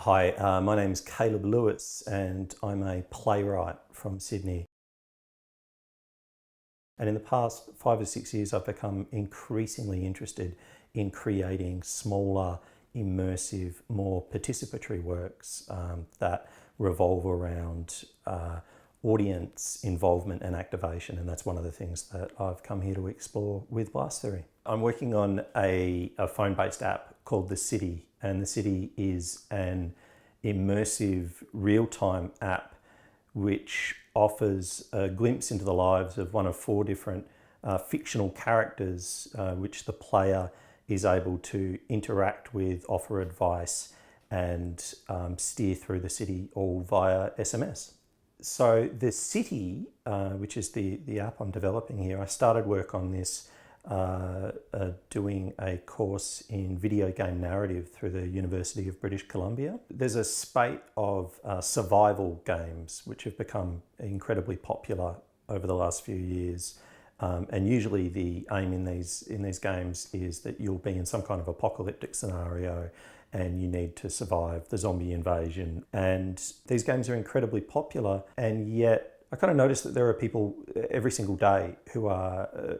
Hi, my name is Caleb Lewis and I'm a playwright from Sydney. And in the past 5 or 6 years, I've become increasingly interested in creating smaller, immersive, more participatory works that revolve around audience involvement and activation. And that's one of the things that I've come here to explore with Blast Theory. I'm working on a phone-based app called The City, and The City is an immersive real-time app which offers a glimpse into the lives of one of 4 different fictional characters which the player is able to interact with, offer advice, and steer through the city all via SMS. So The City, which is the app I'm developing here, I started work on this doing a course in video game narrative through the University of British Columbia. There's a spate of survival games which have become incredibly popular over the last few years. And usually the aim in these games is that you'll be in some kind of apocalyptic scenario and you need to survive the zombie invasion. And these games are incredibly popular, and yet I kind of noticed that there are people every single day who are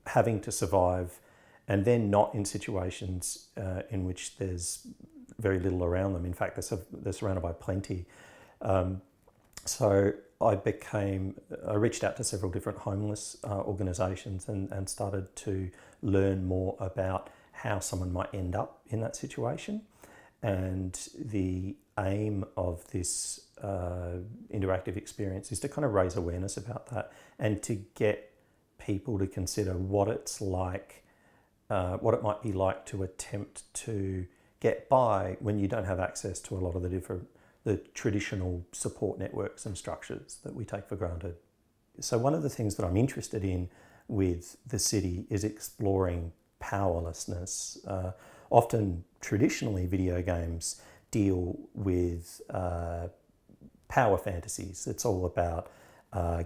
having to survive, and then not in situations in which there's very little around them. In fact, they're surrounded by plenty. So I reached out to several different homeless organisations and started to learn more about how someone might end up in that situation. And the aim of this interactive experience is to kind of raise awareness about that and to get people to consider what it's like, what it might be like to attempt to get by when you don't have access to a lot of the traditional support networks and structures that we take for granted. So one of the things that I'm interested in with The City is exploring powerlessness. Often, traditionally, video games deal with power fantasies. It's all about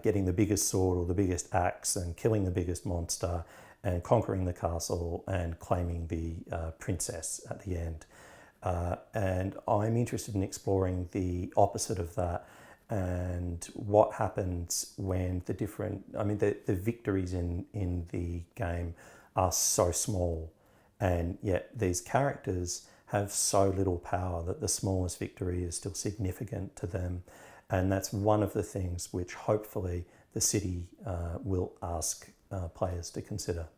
getting the biggest sword or the biggest axe and killing the biggest monster and conquering the castle and claiming the princess at the end. And I'm interested in exploring the opposite of that and what happens when the victories in the game are so small, and yet these characters have so little power that the smallest victory is still significant to them. And that's one of the things which hopefully The City will ask players to consider.